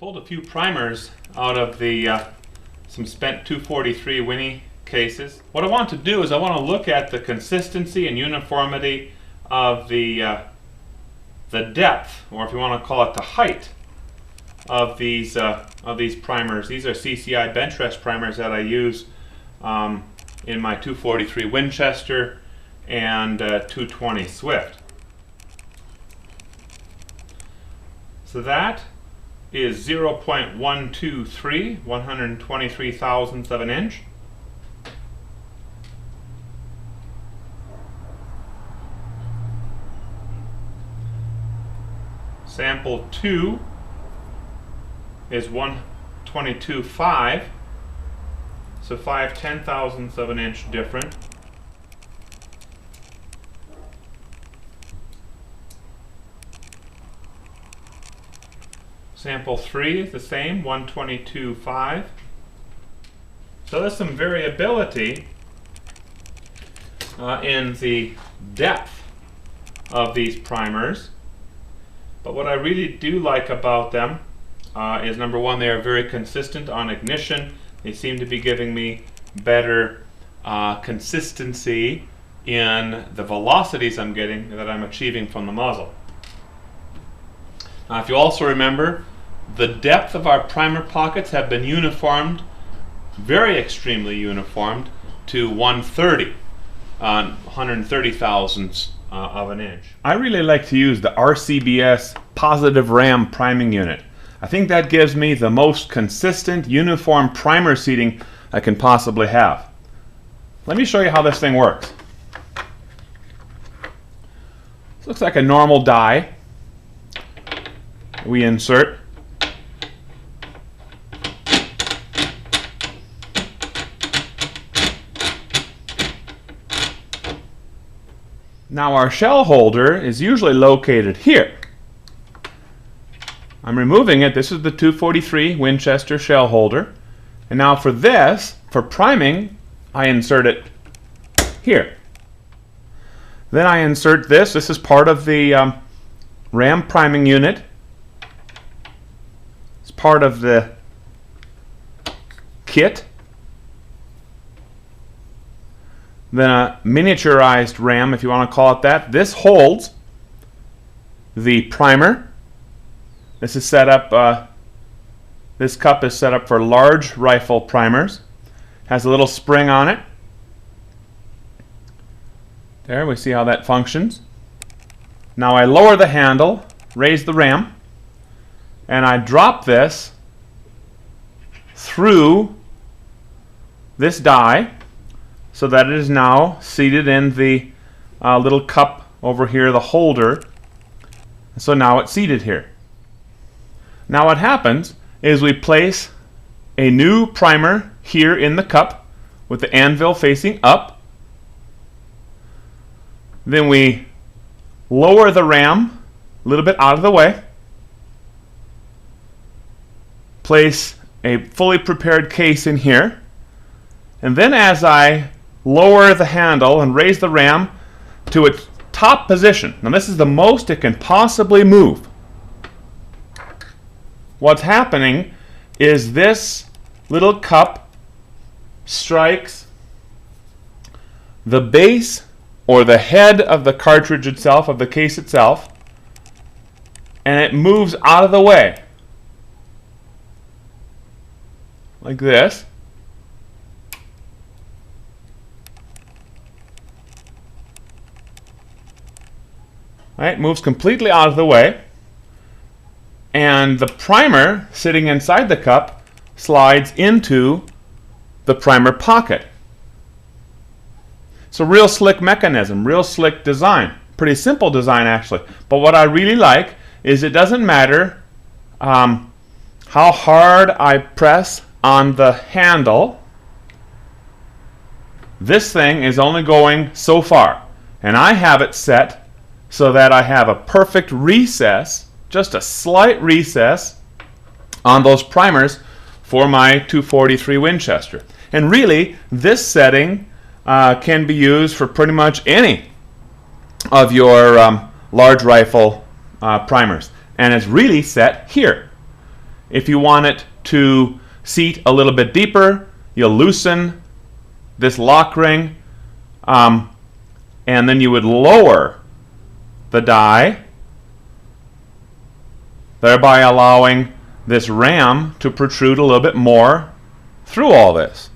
Pulled a few primers out of the some spent 243 Winnie cases. What I want to do is I want to look at the consistency and uniformity of the depth, or if you want to call it the height, of these primers. These are CCI bench rest primers that I use in my 243 Winchester and 220 Swift. So that is 0.123, 123 thousandths of an inch. Sample 2 is 122.5, so 5/10,000ths of an inch different. Sample 3 is the same, 122.5. So there's some variability in the depth of these primers. But what I really do like about them is, number one, they are very consistent on ignition. They seem to be giving me better consistency in the velocities I'm getting, that I'm achieving from the muzzle. Now, if you also remember, the depth of our primer pockets have been uniformed, very extremely uniformed, to 130, 130 thousandths of an inch. I really like to use the RCBS positive ram priming unit. I think that gives me the most consistent, uniform primer seating I can possibly have. Let me show you how this thing works. This looks like a normal die. We insert. Now our shell holder is usually located here. I'm removing it. This is the 243 Winchester shell holder. And now for this, for priming, I insert it here. Then I insert this. This is part of the ram priming unit. It's part of the kit. Then a miniaturized ram, if you want to call it that. This holds the primer. This is set up, this cup is set up for large rifle primers. Has a little spring on it. There, we see how that functions. Now I lower the handle, raise the ram, and I drop this through this die so that it is now seated in the little cup over here, the holder. So now it's seated here. Now what happens is we place a new primer here in the cup with the anvil facing up. Then we lower the ram a little bit out of the way. Place a fully prepared case in here. And then as I lower the handle and raise the ram to its top position, now this is the most it can possibly move. What's happening is this little cup strikes the base or the head of the cartridge itself, of the case itself, and it moves out of the way like this. Right, moves completely out of the way. And the primer sitting inside the cup slides into the primer pocket. It's a real slick mechanism, real slick design. Pretty simple design actually. But what I really like is it doesn't matter how hard I press on the handle. This thing is only going so far. And I have it set so that I have a perfect recess, just a slight recess on those primers for my 243 Winchester. And really, this setting can be used for pretty much any of your large rifle primers. And it's really set here. If you want it to seat a little bit deeper, you'll loosen this lock ring, and then you would lower the die, thereby allowing this ram to protrude a little bit more through all this.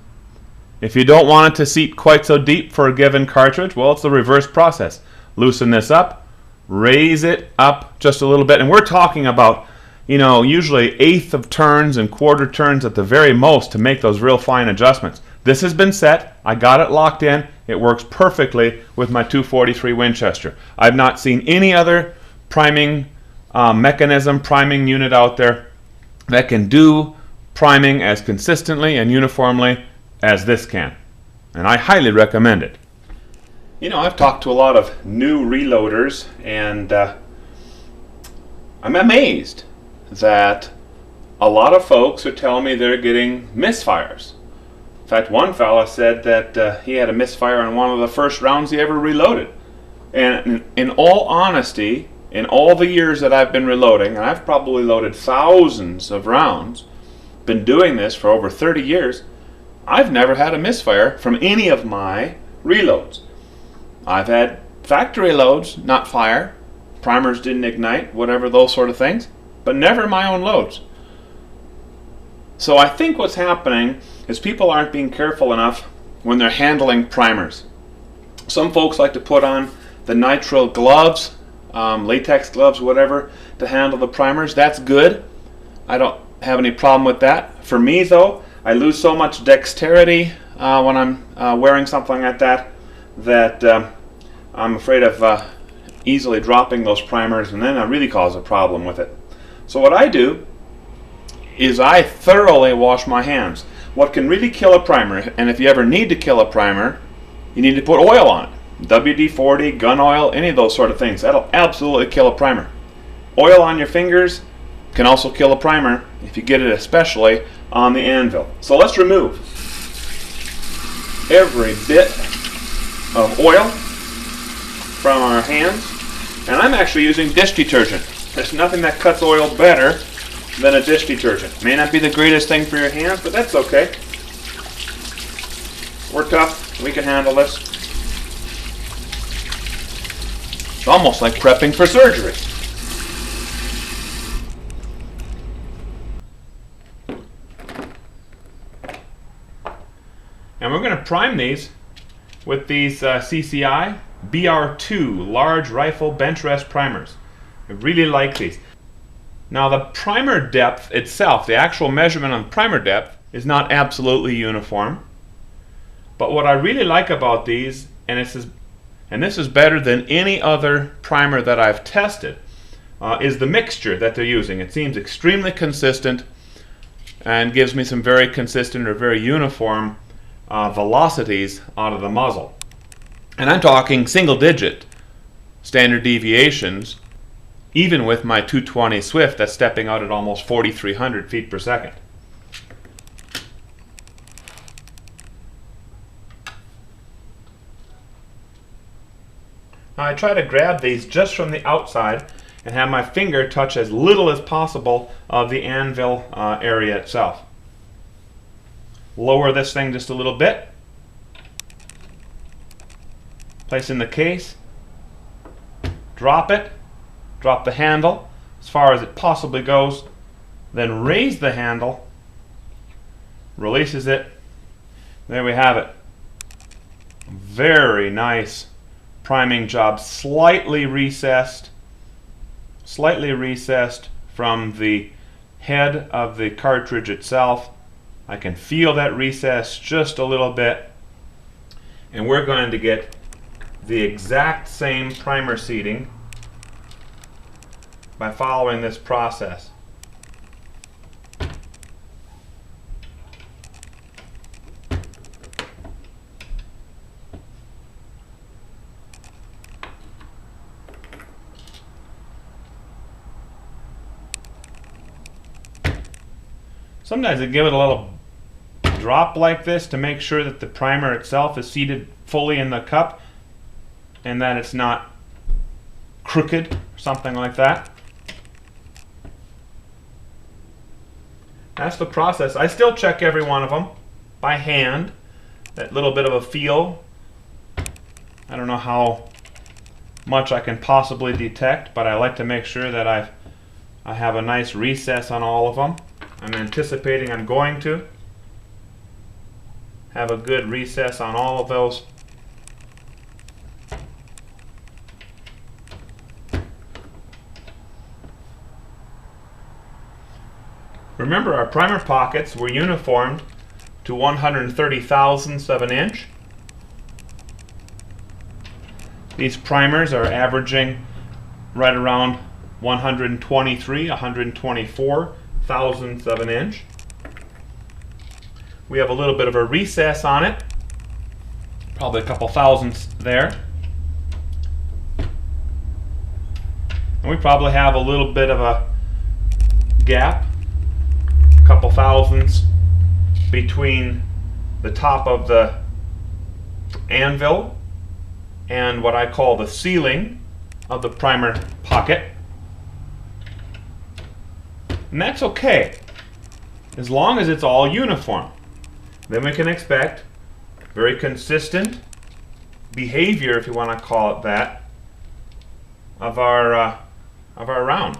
If you don't want it to seat quite so deep for a given cartridge, well, it's the reverse process. Loosen this up, raise it up just a little bit, and we're talking about, usually eighth of turns and quarter turns at the very most to make those real fine adjustments. This has been set. I got it locked in. It works perfectly with my 243 Winchester. I've not seen any other priming mechanism, priming unit out there that can do priming as consistently and uniformly as this can. And I highly recommend it. I've talked to a lot of new reloaders, and I'm amazed that a lot of folks are telling me they're getting misfires. In fact, one fella said that he had a misfire on one of the first rounds he ever reloaded. And in all honesty, in all the years that I've been reloading, and I've probably loaded thousands of rounds, been doing this for over 30 years, I've never had a misfire from any of my reloads. I've had factory loads not fire, primers didn't ignite, whatever, those sort of things, but never my own loads. So I think what's happening is people aren't being careful enough when they're handling primers. Some folks like to put on the nitrile gloves, latex gloves, whatever, to handle the primers. That's good. I don't have any problem with that. For me, though, I lose so much dexterity when I'm wearing something like that I'm afraid of easily dropping those primers, and then I really cause a problem with it. So what I do is I thoroughly wash my hands. What can really kill a primer, and if you ever need to kill a primer, you need to put oil on it. WD-40, gun oil, any of those sort of things. That'll absolutely kill a primer. Oil on your fingers can also kill a primer if you get it especially on the anvil. So let's remove every bit of oil from our hands. And I'm actually using dish detergent. There's nothing that cuts oil better than a dish detergent. May not be the greatest thing for your hands, but that's okay. We're tough. We can handle this. It's almost like prepping for surgery. And we're going to prime these with these CCI BR2 large rifle bench rest primers. I really like these. Now the primer depth itself, the actual measurement on primer depth, is not absolutely uniform. But what I really like about these, and this is better than any other primer that I've tested, is the mixture that they're using. It seems extremely consistent and gives me some very consistent or very uniform velocities out of the muzzle. And I'm talking single digit standard deviations, even with my 220 Swift that's stepping out at almost 4,300 feet per second. Now I try to grab these just from the outside and have my finger touch as little as possible of the anvil area itself. Lower this thing just a little bit. Place in the case. Drop it. Drop the handle as far as it possibly goes. Then raise the handle. Releases it. There we have it. Very nice priming job. Slightly recessed from the head of the cartridge itself. I can feel that recess just a little bit, and we're going to get the exact same primer seating by following this process. Sometimes I give it a little drop like this to make sure that the primer itself is seated fully in the cup and that it's not crooked or something like that. That's the process. I still check every one of them by hand. That little bit of a feel. I don't know how much I can possibly detect, but I like to make sure that I have a nice recess on all of them. I'm anticipating I'm going to have a good recess on all of those. Remember, our primer pockets were uniformed to 130 thousandths of an inch. These primers are averaging right around 123, 124 thousandths of an inch. We have a little bit of a recess on it, probably a couple thousandths there. And we probably have a little bit of a gap, a couple thousandths between the top of the anvil and what I call the ceiling of the primer pocket. And that's okay, as long as it's all uniform. Then we can expect very consistent behavior, if you want to call it that, of our round.